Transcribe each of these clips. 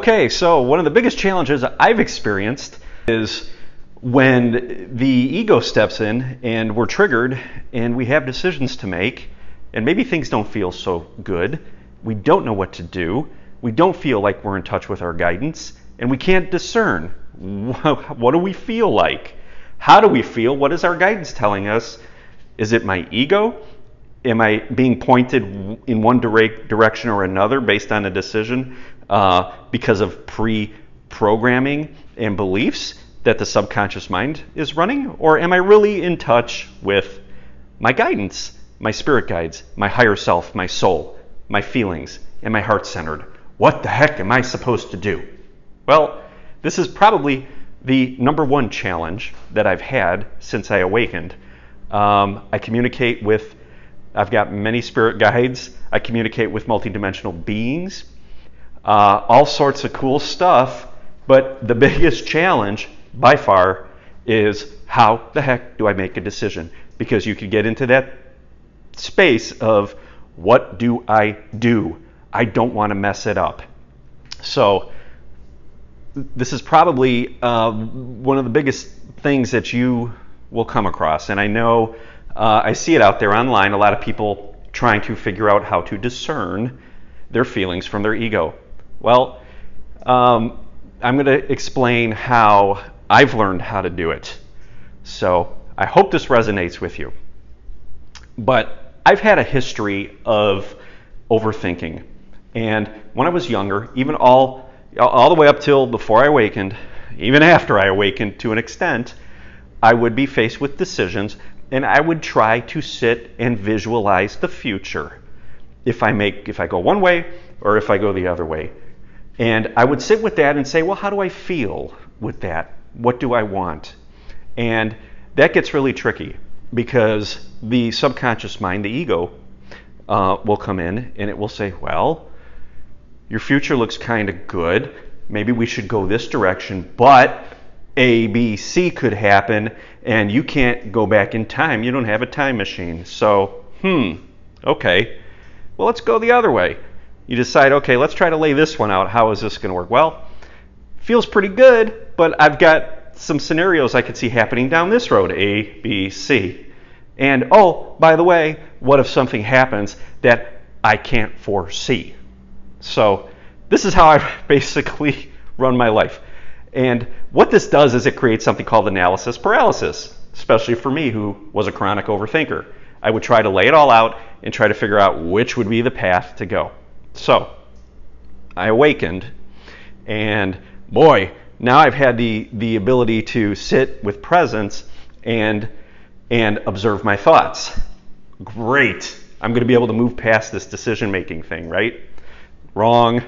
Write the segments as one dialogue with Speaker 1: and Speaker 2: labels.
Speaker 1: Okay, so one of the biggest challenges I've experienced is when the ego steps in and we're triggered and we have decisions to make and maybe things don't feel so good. We don't know what to do. We don't feel like we're in touch with our guidance and we can't discern. What do we feel like? How do we feel? What is our guidance telling us? Is it my ego? Am I being pointed in one direction or another based on a decision because of pre-programming and beliefs that the subconscious mind is running? Or am I really in touch with my guidance, my spirit guides, my higher self, my soul, my feelings, and my heart centered? What the heck am I supposed to do? Well, this is probably the number one challenge that I've had since I awakened. I've got many spirit guides. I communicate with multidimensional beings, all sorts of cool stuff. But the biggest challenge by far is how the heck do I make a decision? Because you could get into that space of what do? I don't want to mess it up. So this is probably one of the biggest things that you will come across. And I know I see it out there online, a lot of people trying to figure out how to discern their feelings from their ego. Well, I'm going to explain how I've learned how to do it. So I hope this resonates with you. But I've had a history of overthinking. And when I was younger, even all the way up till before I awakened, even after I awakened to an extent, I would be faced with decisions and I would try to sit and visualize the future. If I go one way or if I go the other way. And I would sit with that and say, well, how do I feel with that? What do I want? And that gets really tricky because the subconscious mind, the ego, will come in and it will say, well, your future looks kind of good. Maybe we should go this direction, but A, B, C could happen, and you can't go back in time. You don't have a time machine. So, okay. Well, let's go the other way. You decide, okay, let's try to lay this one out. How is this going to work? Well, feels pretty good, but I've got some scenarios I could see happening down this road, A, B, C. And, oh, by the way, what if something happens that I can't foresee? So this is how I basically run my life. And what this does is it creates something called analysis paralysis, especially for me who was a chronic overthinker. I would try to lay it all out and try to figure out which would be the path to go. So I awakened, and boy, now I've had the ability to sit with presence and observe my thoughts. Great. I'm going to be able to move past this decision-making thing, right? Wrong.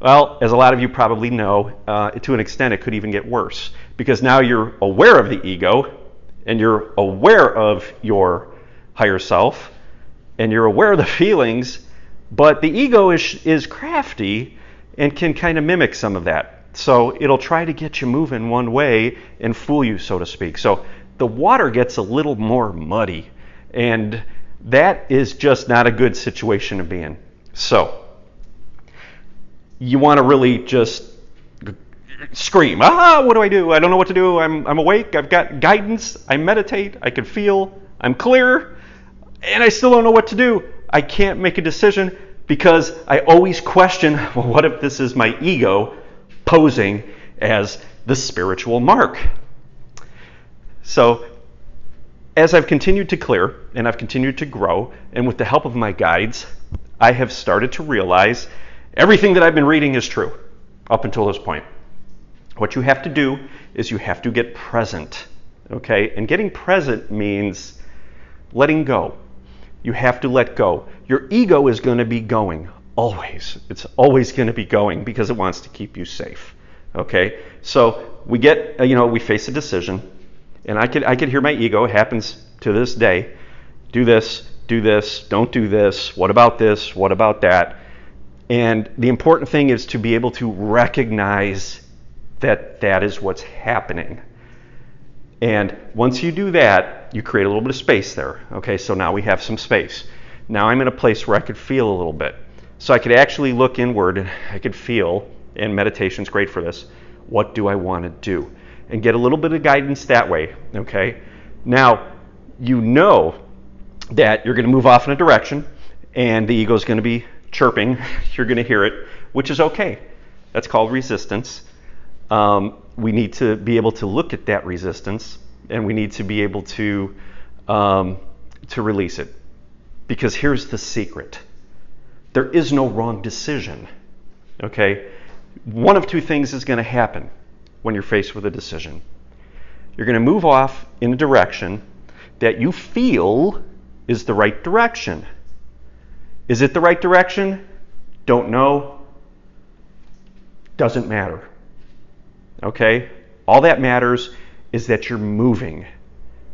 Speaker 1: Well, as a lot of you probably know, to an extent it could even get worse because now you're aware of the ego and you're aware of your higher self and you're aware of the feelings, but the ego is crafty and can kind of mimic some of that. So it'll try to get you moving one way and fool you, so to speak. So the water gets a little more muddy, and that is just not a good situation to be in. So you want to really just scream, what do? I don't know what to do. I'm awake. I've got guidance. I meditate. I can feel. I'm clear. And I still don't know what to do. I can't make a decision because I always question, well, what if this is my ego posing as the spiritual mark? So as I've continued to clear and I've continued to grow, and with the help of my guides, I have started to realize everything that I've been reading is true up until this point. What you have to do is you have to get present, okay? And getting present means letting go. You have to let go. Your ego is going to be going, always. It's always going to be going because it wants to keep you safe, okay? So we get, we face a decision, and I could hear my ego. It happens to this day. Do this, don't do this. What about this? What about that? And the important thing is to be able to recognize that that is what's happening. And once you do that, you create a little bit of space there. Okay, so now we have some space. Now I'm in a place where I could feel a little bit. So I could actually look inward and I could feel and meditation's great for this. What do I want to do? And get a little bit of guidance that way, okay? Now, you know that you're going to move off in a direction, and the ego's going to be chirping. You're going to hear it, which is okay. That's called resistance. We need to be able to look at that resistance, and we need to be able to release it. Because here's the secret. There is no wrong decision, okay? One of two things is going to happen when you're faced with a decision. You're going to move off in a direction that you feel is the right direction. Is it the right direction? Don't know. Doesn't matter. Okay? All that matters is that you're moving.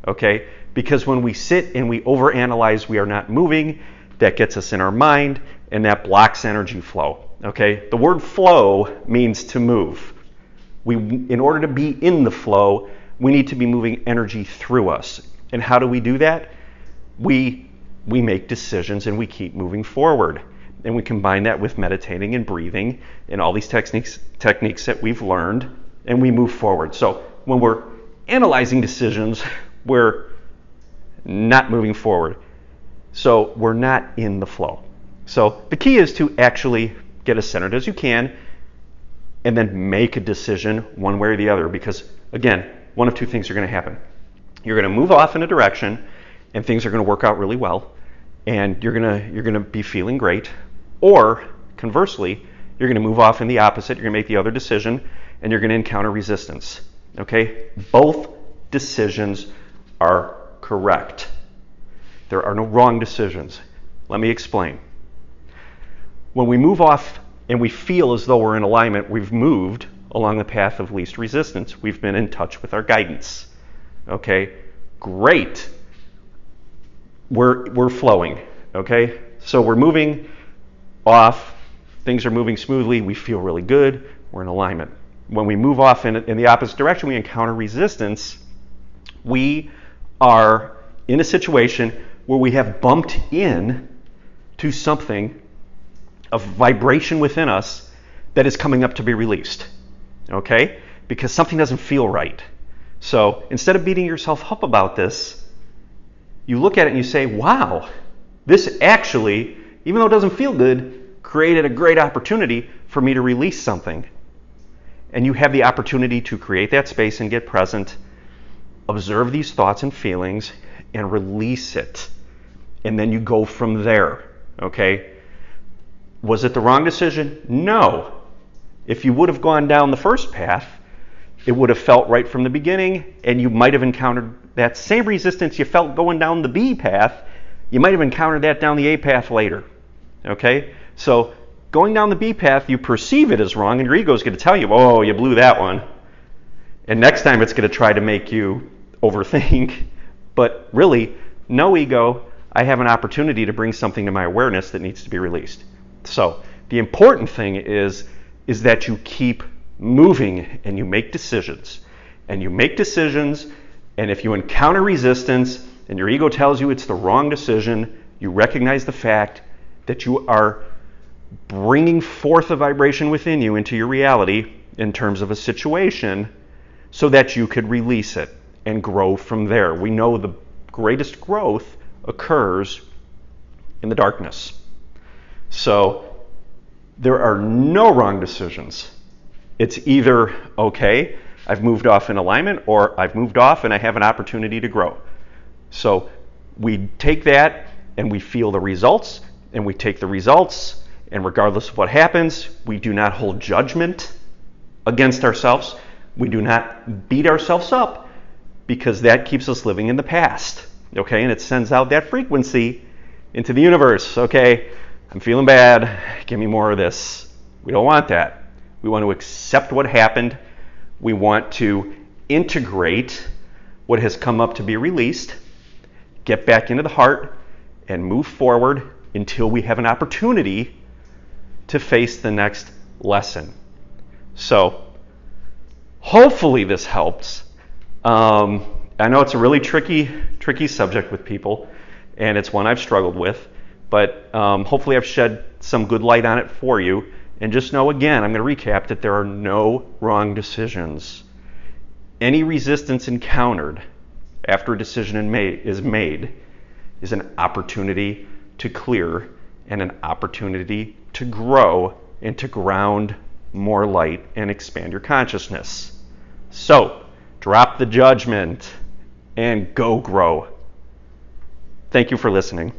Speaker 1: Okay? Because when we sit and we overanalyze we are not moving, that gets us in our mind and that blocks energy flow. Okay? The word flow means to move. In order to be in the flow, we need to be moving energy through us. And how do we do that? We make decisions and we keep moving forward. And we combine that with meditating and breathing and all these techniques that we've learned, and we move forward. So when we're analyzing decisions, we're not moving forward. So we're not in the flow. So the key is to actually get as centered as you can and then make a decision one way or the other, because again, one of two things are going to happen. You're going to move off in a direction and things are going to work out really well and you're going to be feeling great, or conversely, you're going to move off in the opposite. You're going to make the other decision and you're going to encounter resistance. Okay? Both decisions are correct. There are no wrong decisions. Let me explain. When we move off and we feel as though we're in alignment, we've moved along the path of least resistance. We've been in touch with our guidance. Okay? Great. We're flowing. Okay? So we're moving off. Things are moving smoothly. We feel really good. We're in alignment. When we move off in the opposite direction, we encounter resistance. We are in a situation where we have bumped in to something of vibration within us that is coming up to be released. Okay? Because something doesn't feel right. So instead of beating yourself up about this, you look at it and you say, wow, this actually, even though it doesn't feel good, created a great opportunity for me to release something. And you have the opportunity to create that space and get present, observe these thoughts and feelings, and release it. And then you go from there. Okay? Was it the wrong decision? No. If you would have gone down the first path, it would have felt right from the beginning, and you might have encountered that same resistance you felt going down the B path. You might have encountered that down the A path later. Okay? So going down the B path, you perceive it as wrong, and your ego is going to tell you, oh, you blew that one. And next time it's going to try to make you overthink. But really, no ego, I have an opportunity to bring something to my awareness that needs to be released. So the important thing is that you keep moving and you make decisions. And you make decisions, and if you encounter resistance and your ego tells you it's the wrong decision, you recognize the fact that you are bringing forth a vibration within you into your reality in terms of a situation so that you could release it and grow from there. We know the greatest growth occurs in the darkness. So there are no wrong decisions. It's either, okay, I've moved off in alignment, or I've moved off and I have an opportunity to grow. So we take that and we feel the results, and we take the results, and regardless of what happens, we do not hold judgment against ourselves. We do not beat ourselves up, because that keeps us living in the past. Okay, and it sends out that frequency into the universe. Okay, I'm feeling bad. Give me more of this. We don't want that. We want to accept what happened. We want to integrate what has come up to be released, get back into the heart, and move forward until we have an opportunity to face the next lesson. So, hopefully this helps. I know it's a really tricky subject with people, and it's one I've struggled with, but hopefully I've shed some good light on it for you, And just know again, I'm going to recap, that there are no wrong decisions. Any resistance encountered after a decision is made is an opportunity to clear and an opportunity to grow and to ground more light and expand your consciousness. So, drop the judgment and go grow. Thank you for listening.